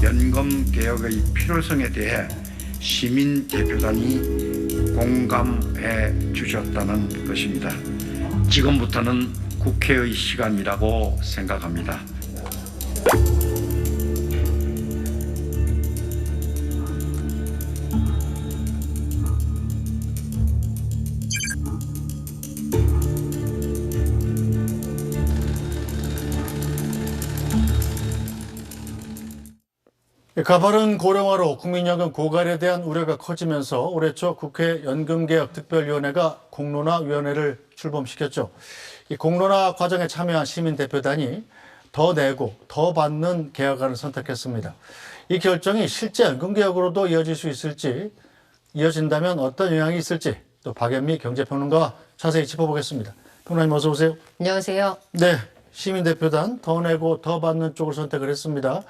연금 개혁의 필요성에 대해 시민 대표단이 공감해 주셨다는 것입니다. 지금부터는 국회의 시간이라고 생각합니다. 가파른 고령화로 국민연금 고갈에 대한 우려가 커지면서 올해 초 국회 연금개혁특별위원회가 공론화위원회를 출범시켰죠. 이 공론화 과정에 참여한 시민대표단이 더 내고 더 받는 개혁안을 선택했습니다. 이 결정이 실제 연금개혁으로도 이어질 수 있을지, 이어진다면 어떤 영향이 있을지 또 박연미 경제평론가와 자세히 짚어보겠습니다. 평론가님 어서 오세요. 안녕하세요. 네, 시민대표단 더 내고 더 받는 쪽을 선택을 했습니다.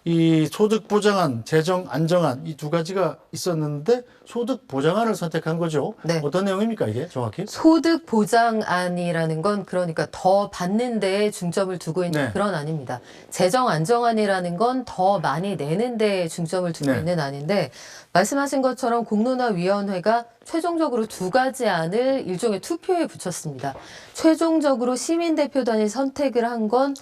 이 소득 보장안, 재정 안정안 이 두 가지가 있었는데 소득 보장안을 선택한 거죠. 네. 어떤 내용입니까 이게 정확히? 소득 보장안이라는 건 그러니까 더 받는 데에 중점을 두고 있는 네. 그런 안입니다. 재정 안정안이라는 건 더 많이 내는 데에 중점을 두고 네. 있는 안인데 말씀하신 것처럼 공론화위원회가 최종적으로 두 가지 안을 일종의 투표에 붙였습니다. 최종적으로 시민대표단이 선택을 한 건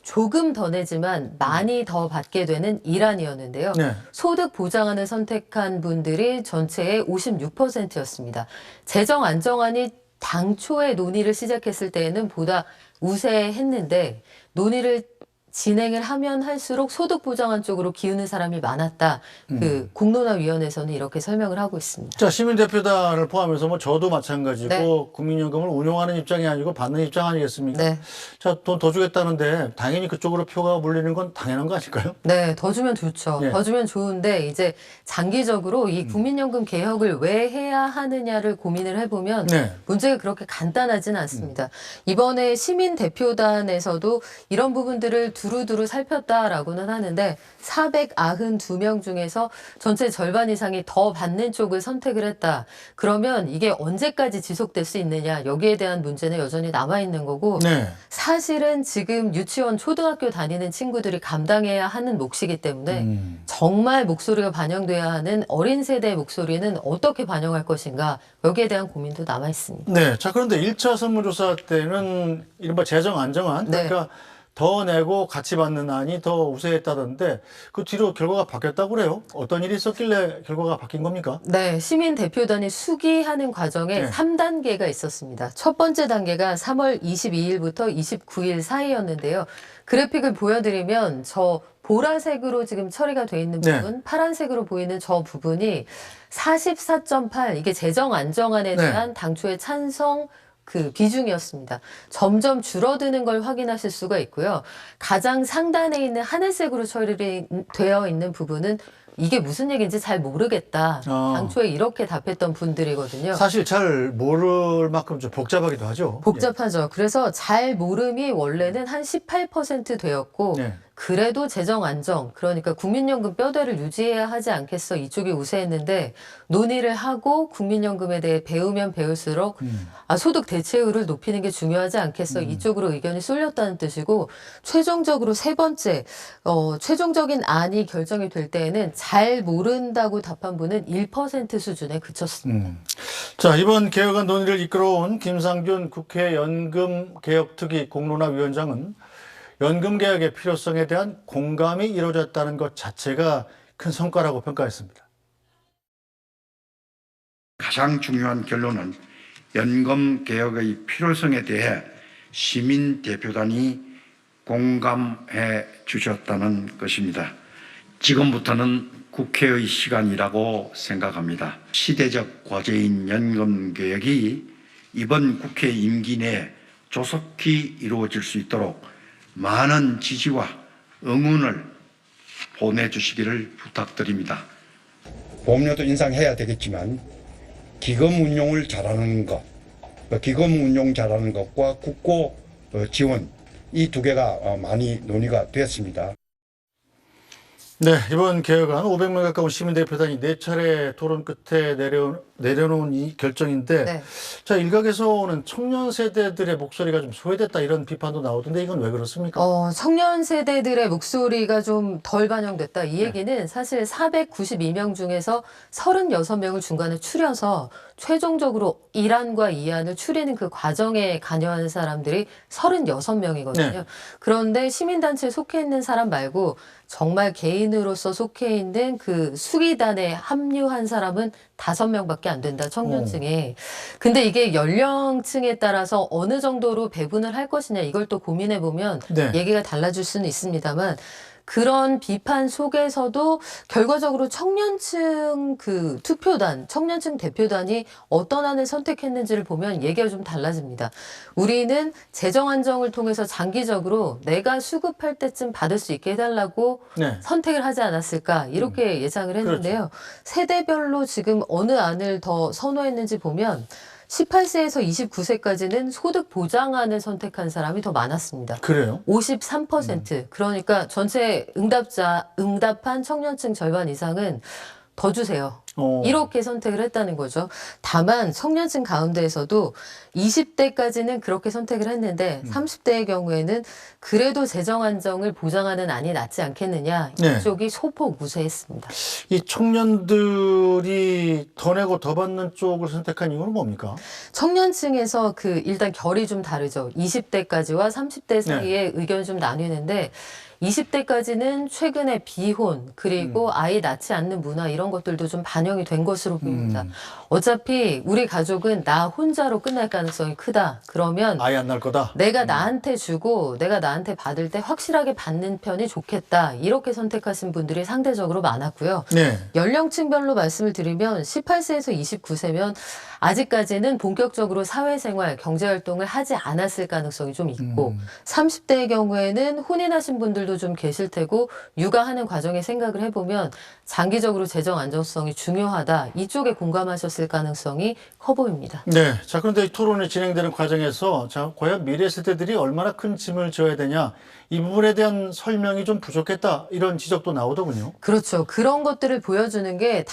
조금 더 내지만 많이 더 받게 되는 1안이었는데요. 네. 소득 보장안을 선택한 분들이 전체의 56%였습니다. 재정 안정안이 당초에 논의를 시작했을 때에는 보다 우세했는데 논의를 진행을 하면 할수록 소득 보장안 쪽으로 기우는 사람이 많았다. 그 공론화위원회에서는 이렇게 설명을 하고 있습니다. 자, 시민대표단을 포함해서 뭐 저도 마찬가지고 네. 국민연금을 운용하는 입장이 아니고 받는 입장 아니겠습니까? 네. 자, 돈 더 주겠다는데 당연히 그쪽으로 표가 몰리는 건 당연한 거 아닐까요? 네, 더 주면 좋죠. 예. 더 주면 좋은데 이제 장기적으로 이 국민연금 개혁을 왜 해야 하느냐를 고민을 해보면 네. 문제가 그렇게 간단하지는 않습니다. 이번에 시민대표단에서도 이런 부분들을 두루두루 살폈다라고는 하는데 492명 중에서 전체 절반 이상이 더 받는 쪽을 선택을 했다. 그러면 이게 언제까지 지속될 수 있느냐 여기에 대한 문제는 여전히 남아있는 거고 네. 사실은 지금 유치원, 초등학교 다니는 친구들이 감당해야 하는 몫이기 때문에 정말 목소리가 반영돼야 하는 어린 세대의 목소리는 어떻게 반영할 것인가 여기에 대한 고민도 남아 있습니다. 네. 자, 그런데 1차 설문조사 때는 이른바 재정 안정안, 네. 그러니까 더 내고 같이 받는 안이 더 우세했다던데 그 뒤로 결과가 바뀌었다고 그래요? 어떤 일이 있었길래 결과가 바뀐 겁니까? 네, 시민대표단이 수기하는 과정에 네. 3단계가 있었습니다. 첫 번째 단계가 3월 22일부터 29일 사이였는데요. 그래픽을 보여드리면 저 보라색으로 지금 처리가 돼 있는 네. 부분, 파란색으로 보이는 저 부분이 44.8, 이게 재정 안정안에 네. 대한 당초의 찬성 그 비중이었습니다. 점점 줄어드는 걸 확인하실 수가 있고요. 가장 상단에 있는 하늘색으로 처리되어 있는 부분은 이게 무슨 얘기인지 잘 모르겠다. 당초에 이렇게 답했던 분들이거든요. 사실 잘 모를 만큼 좀 복잡하기도 하죠. 복잡하죠. 그래서 잘 모름이 원래는 한 18% 되었고 네. 그래도 재정 안정, 그러니까 국민연금 뼈대를 유지해야 하지 않겠어 이쪽이 우세했는데 논의를 하고 국민연금에 대해 배우면 배울수록 소득 대체율을 높이는 게 중요하지 않겠어 이쪽으로 의견이 쏠렸다는 뜻이고 최종적으로 세 번째 최종적인 안이 결정이 될 때에는 잘 모른다고 답한 분은 1% 수준에 그쳤습니다. 자, 이번 개혁안 논의를 이끌어온 김상균 국회 연금개혁특위 공론화위원장은 연금개혁의 필요성에 대한 공감이 이루어졌다는 것 자체가 큰 성과라고 평가했습니다. 가장 중요한 결론은 연금개혁의 필요성에 대해 시민대표단이 공감해 주셨다는 것입니다. 지금부터는 국회의 시간이라고 생각합니다. 시대적 과제인 연금개혁이 이번 국회 임기 내에 조속히 이루어질 수 있도록 많은 지지와 응원을 보내주시기를 부탁드립니다. 보험료도 인상해야 되겠지만 기금 운용을 잘하는 것, 기금 운용 잘하는 것과 국고 지원 이 두 개가 많이 논의가 됐습니다. 네, 이번 개혁안 500명 가까운 시민대표단이 4차례 토론 끝에 내려놓은 이 결정인데, 네. 자, 일각에서는 청년 세대들의 목소리가 좀 소외됐다 이런 비판도 나오던데 이건 왜 그렇습니까? 청년 세대들의 목소리가 좀 덜 반영됐다. 이 얘기는 사실 492명 중에서 36명을 중간에 추려서 최종적으로 1안과 2안을 추리는 그 과정에 관여하는 사람들이 36명이거든요. 네. 그런데 시민단체에 속해 있는 사람 말고 정말 개인으로서 속해 있는 그 수기단에 합류한 사람은 5명밖에 안 된다, 청년층에. 근데 이게 연령층에 따라서 어느 정도로 배분을 할 것이냐, 이걸 또 고민해 보면 네. 얘기가 달라질 수는 있습니다만, 그런 비판 속에서도 결과적으로 청년층 그 투표단, 청년층 대표단이 어떤 안을 선택했는지를 보면 얘기가 좀 달라집니다. 우리는 재정 안정을 통해서 장기적으로 내가 수급할 때쯤 받을 수 있게 해달라고 네. 선택을 하지 않았을까 이렇게 예상을 했는데요. 세대별로 지금 어느 안을 더 선호했는지 보면 18세에서 29세까지는 소득 보장안을 선택한 사람이 더 많았습니다. 그래요? 53%. 그러니까 전체 응답한 청년층 절반 이상은 더 주세요. 이렇게 선택을 했다는 거죠. 다만 청년층 가운데에서도 20대까지는 그렇게 선택을 했는데 30대의 경우에는 그래도 재정 안정을 보장하는 안이 낫지 않겠느냐. 네. 이쪽이 소폭 우세했습니다. 이 청년들이 더 내고 더 받는 쪽을 선택한 이유는 뭡니까? 청년층에서 그 일단 결이 좀 다르죠. 20대까지와 30대 사이에 의견이 좀 나뉘는데 20대까지는 최근에 비혼 그리고 아이 낳지 않는 문화 이런 것들도 좀 반영이 된 것으로 보입니다. 어차피 우리 가족은 나 혼자로 끝날 가능성이 크다. 그러면 아예 안 날 거다. 내가 나한테 주고 내가 나한테 받을 때 확실하게 받는 편이 좋겠다. 이렇게 선택하신 분들이 상대적으로 많았고요. 네. 연령층별로 말씀을 드리면 18세에서 29세면 아직까지는 본격적으로 사회생활, 경제활동을 하지 않았을 가능성이 좀 있고 30대의 경우에는 혼인하신 분들도 좀 계실 테고 육아하는 과정에 생각을 해보면 장기적으로 재정 안정성이 중요하다. 이쪽에 공감하셨을 가능성이 커 보입니다. 네. 자, 그런데 이 토론이 진행되는 과정에서 자, 과연 미래 세대들이 얼마나 큰 짐을 져야 되냐 이 부분에 대한 설명이 좀 부족했다 이런 지적도 나오더군요. 그렇죠. 그런 것들을 보여주는 게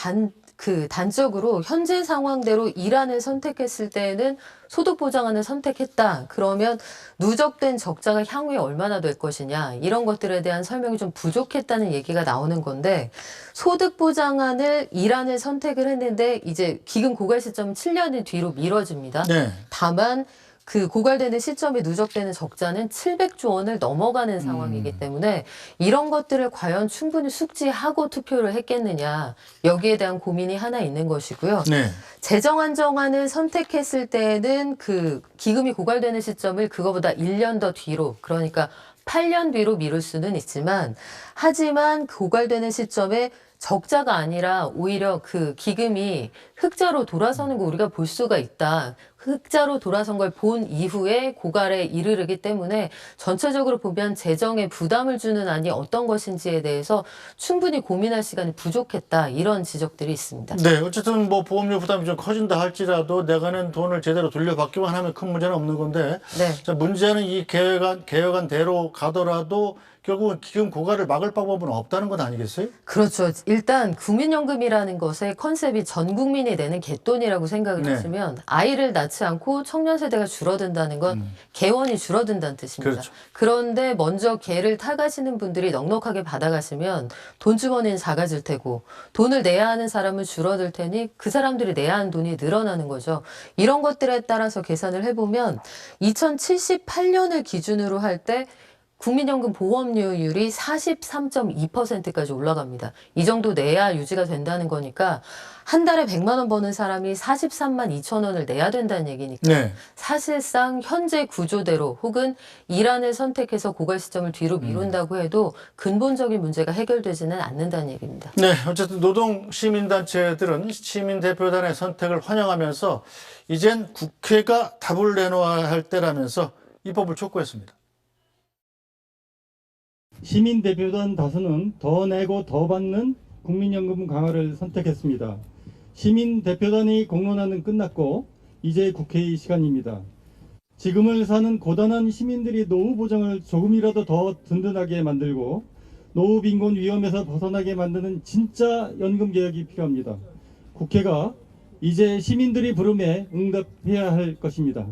단적으로 현재 상황대로 일안을 선택했을 때에는 소득 보장안을 선택했다. 그러면 누적된 적자가 향후에 얼마나 될 것이냐. 이런 것들에 대한 설명이 좀 부족했다는 얘기가 나오는 건데 소득 보장안을 일안을 선택을 했는데 이제 기금 고갈 시점은 7년이 뒤로 미뤄집니다. 네. 다만 그 고갈되는 시점에 누적되는 적자는 700조 원을 넘어가는 상황이기 때문에 이런 것들을 과연 충분히 숙지하고 투표를 했겠느냐 여기에 대한 고민이 하나 있는 것이고요. 네. 재정 안정안을 선택했을 때는 그 기금이 고갈되는 시점을 그거보다 1년 더 뒤로 그러니까 8년 뒤로 미룰 수는 있지만 하지만 고갈되는 시점에 적자가 아니라 오히려 그 기금이 흑자로 돌아서는 거 우리가 볼 수가 있다. 흑자로 돌아선 걸 본 이후에 고갈에 이르르기 때문에 전체적으로 보면 재정에 부담을 주는 안이 어떤 것인지에 대해서 충분히 고민할 시간이 부족했다. 이런 지적들이 있습니다. 네. 어쨌든 뭐 보험료 부담이 좀 커진다 할지라도 내가 낸 돈을 제대로 돌려받기만 하면 큰 문제는 없는 건데 네. 자, 문제는 이 개혁안대로 가더라도 결국은 기금 고갈을 막을 방법은 없다는 건 아니겠어요? 그렇죠. 일단 국민연금이라는 것의 컨셉이 전 국민이 내는 갯돈이라고 생각을 네. 하시면 아이를 낳지 않고 청년 세대가 줄어든다는 건 개원이 줄어든다는 뜻입니다. 그렇죠. 그런데 먼저 개를 타가시는 분들이 넉넉하게 받아가시면 돈주머니는 작아질 테고 돈을 내야 하는 사람은 줄어들 테니 그 사람들이 내야 하는 돈이 늘어나는 거죠. 이런 것들에 따라서 계산을 해보면 2078년을 기준으로 할 때 국민연금 보험료율이 43.2%까지 올라갑니다. 이 정도 내야 유지가 된다는 거니까 한 달에 100만 원 버는 사람이 43만 2천 원을 내야 된다는 얘기니까 네. 사실상 현재 구조대로 혹은 일안을 선택해서 고갈 시점을 뒤로 미룬다고 해도 근본적인 문제가 해결되지는 않는다는 얘기입니다. 네, 어쨌든 노동 시민단체들은 시민대표단의 선택을 환영하면서 이젠 국회가 답을 내놓아야 할 때라면서 입법을 촉구했습니다. 시민대표단 다수는 더 내고 더 받는 국민연금 강화를 선택했습니다. 시민 대표단의 공론화는 끝났고 이제 국회의 시간입니다. 지금을 사는 고단한 시민들이 노후 보장을 조금이라도 더 든든하게 만들고 노후 빈곤 위험에서 벗어나게 만드는 진짜 연금 개혁이 필요합니다. 국회가 이제 시민들이 부름에 응답해야 할 것입니다.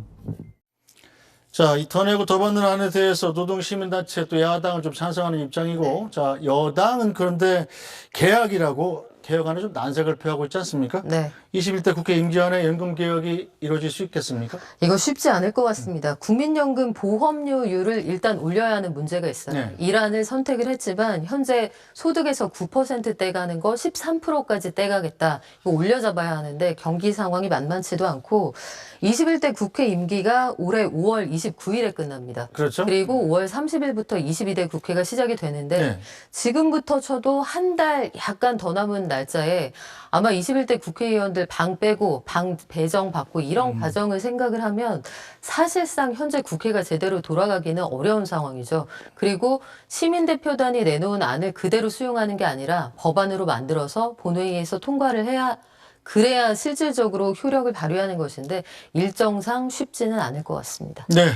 자, 이 더 내고 더 받는 안에 대해서 노동시민단체 또 야당은 좀 찬성하는 입장이고, 자, 여당은 그런데 개혁안에 좀 난색을 표하고 있지 않습니까? 네. 21대 국회 임기 안에 연금 개혁이 이루어질 수 있겠습니까? 이거 쉽지 않을 것 같습니다. 국민연금 보험료율을 일단 올려야 하는 문제가 있어요. 네. 이란을 선택을 했지만 현재 소득에서 9% 떼가는 거 13%까지 떼가겠다. 이거 올려잡아야 하는데 경기 상황이 만만치도 않고 21대 국회 임기가 올해 5월 29일에 끝납니다. 그렇죠? 그리고 5월 30일부터 22대 국회가 시작이 되는데 네. 지금부터 쳐도 한 달 약간 더 남은 날짜에 아마 21대 국회의원들 방 빼고 방 배정 받고 이런 과정을 생각을 하면 사실상 현재 국회가 제대로 돌아가기는 어려운 상황이죠. 그리고 시민대표단이 내놓은 안을 그대로 수용하는 게 아니라 법안으로 만들어서 본회의에서 통과를 그래야 실질적으로 효력을 발휘하는 것인데 일정상 쉽지는 않을 것 같습니다. 네.